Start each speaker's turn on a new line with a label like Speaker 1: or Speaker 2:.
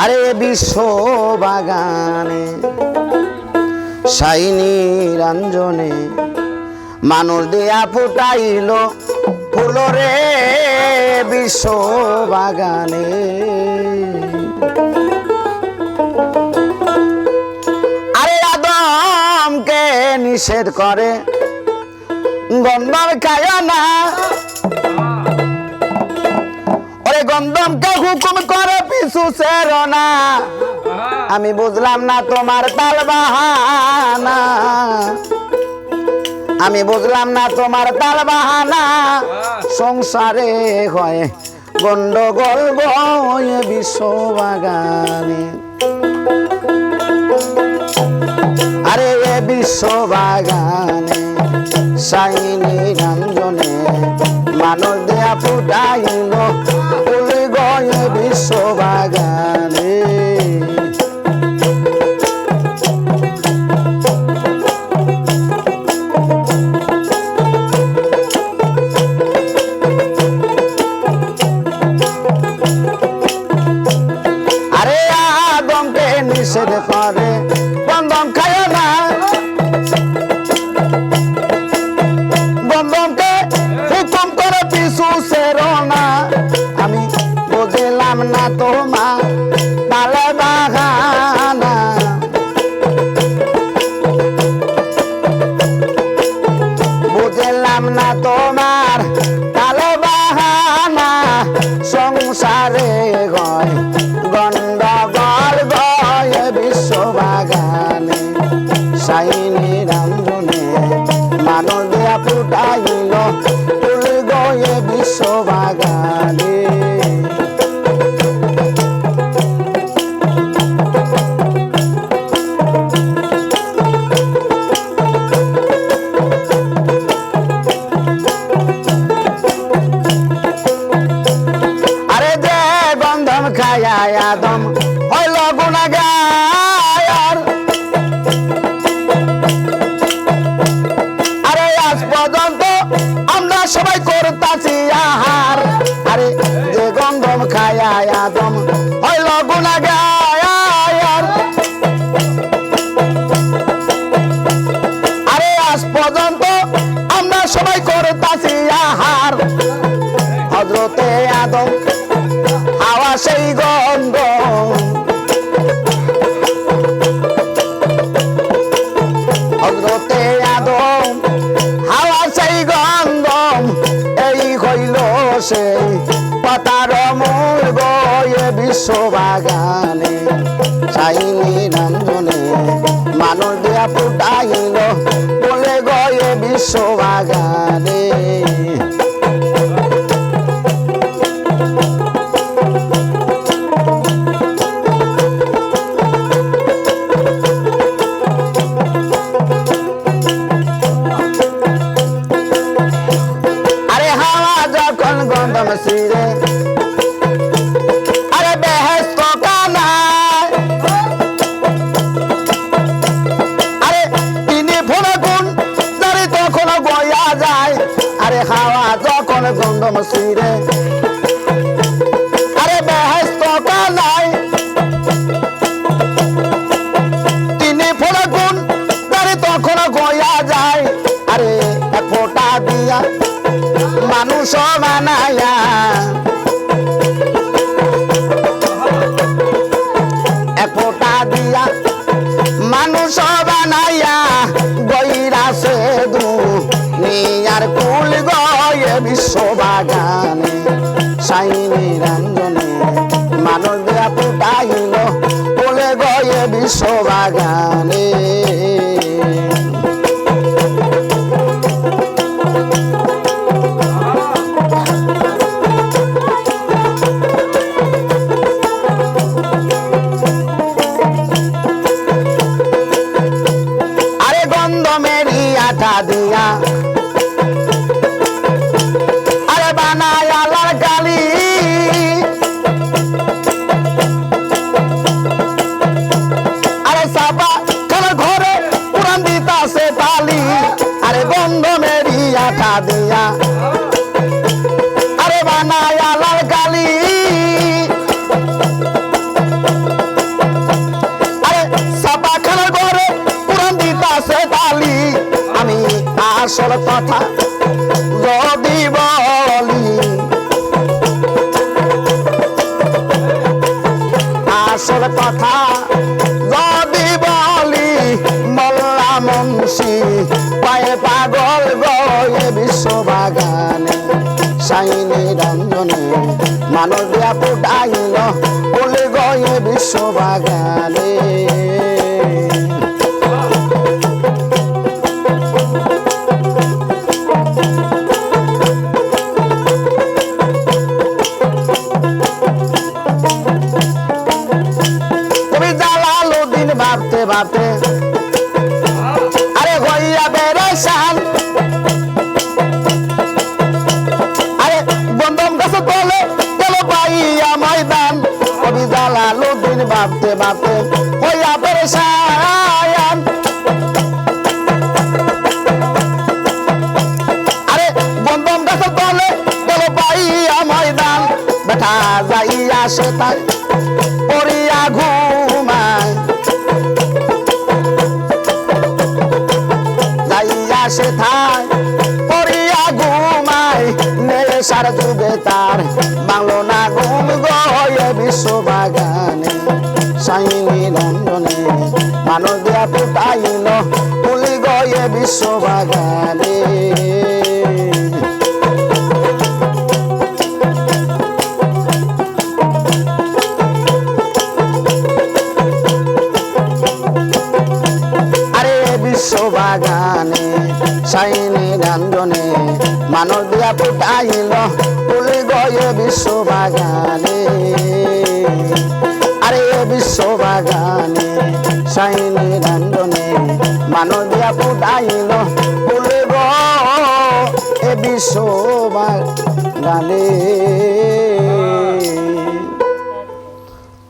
Speaker 1: আরে বিশ্ব বাগানে শাইনি রঞ্জনে মানুষ দিয়া ফুটাইল ফুল রে বিশ্ব বাগানে। আরে আদমকে নিষেধ করে গন্ধম খায় না, ওরে গন্ধমকে হুকুম করে পিছু ছেড়ো না। আমি বুঝলাম না তোমার তাল বাহানা, আমি বুঝলাম না তোমার তাল বাহানা। সংসারে হয় গন্ডগোল বয় বিশ্ব বাগানে। আরে বিশ্ব বাগানে শাইনি রঞ্জনে মানুষ দেয়া ফুটাইল ফুল গয় বিশ্ব বাগানে। আরে আদমকে নিষেধ করে গন্ধম খায় না, গন্ধমকে হুকুম করে পিছু ছেড়ো না। আমি বুঝলাম না তোমার তাল বাহানা, বুঝলাম না তোমার তাল বাহানা। সংসারে গয় গন্ডগোল গয় বিশ্ব বাগানে শাইনি রঞ্জনে মানুষ দিয়া ফুটাইল ফুল গয়ে বিশ্ব বাগানে। আরে যে গন্ধম খায় আদম হইল গুনাহগার, আরে আজ পর্যন্ত আমরা সবাই করতাছি আহার। আরে যে গন্ধম খায় আদম হইল গুনাহগার, আরে আজ পর্যন্ত আমরা সবাই করতাছি আহার। হযরতে আদম হাওয়া সেই গন্ধ, হযরতে আদম হাওয়া সেই গন্ধ। এই হইল সেই পাতার মূল গয়ে বিশ্ব বাগানে শাইনি রঞ্জনে মানুষ দিয়া ফুটাইল বলে গয়ে বিশ্ব বাগানে। আরে হাওয়া যখন গন্ধম ছিঁড়ে আরে বেহেশত কানায়, আরে তিনি ফোন গুণ যারে তখন বয়া যায়। আরে হাওয়া যখন গন্ধম ছিঁড়ে আরে বেহেশত কানায়, তিনি ফোন গুণ যারে তখন বয়া যায়। আরে এক ফোঁটা দিয়া মানুষ বানায়া, এক ফোঁটা দিয়া মানুষ বানায়া গইরাছে দুনিয়ার কুল গয়ে বিশ্ব বাগানে শাইনি রঞ্জনে মানুষ দিয়া ফুটাইল বলে গয়ে বিশ্ব বাগানে। আরে গন্ধমেরই আটা দিয়া আরে বানায় আলার কালি, কথা যদি বলি মোল্লা মুন্সি পায়ে পাগল গয়ে বিশ্ববাগানে সাইনি রঞ্জনে মানুষ দিয়া ফুটাইল ফুলে গয়ে বিশ্ববাগানে ভাবতে ভাবতে আরে হইয়া বেরেশান আরে বন্ধম গাছে তলে গেল পাইয়া ময়দান কবি জালালউদ্দিন ভাবতে ভাবতে হইয়া বেরেশান আরে বন্ধম গাছে তলে গেল পাইয়া ময়দান বেটা যাইয়া সে তাই পড়িয়া ঘুমায় সে থাই পড়িয়া ঘুমায় নেশার যুগে তার বাংলো না ঘুম গয়ে বিশ্ববাগানে সাইনি রঞ্জনে মানুষ দিয়া ফুটাইল ফুলি গয়ে বিশ্ববাগানে বিশ্ববাগানে সাইনি রঞ্জনে মানুষ দিয়া ফুটাইল ফুলি গয়ে বিশ্ববাগানে আরে বিশ্ববাগানে সাইনি রঞ্জনে মানুষ দিয়া ফুটাইল ফুলি গয়ে বিশ্ববাগানে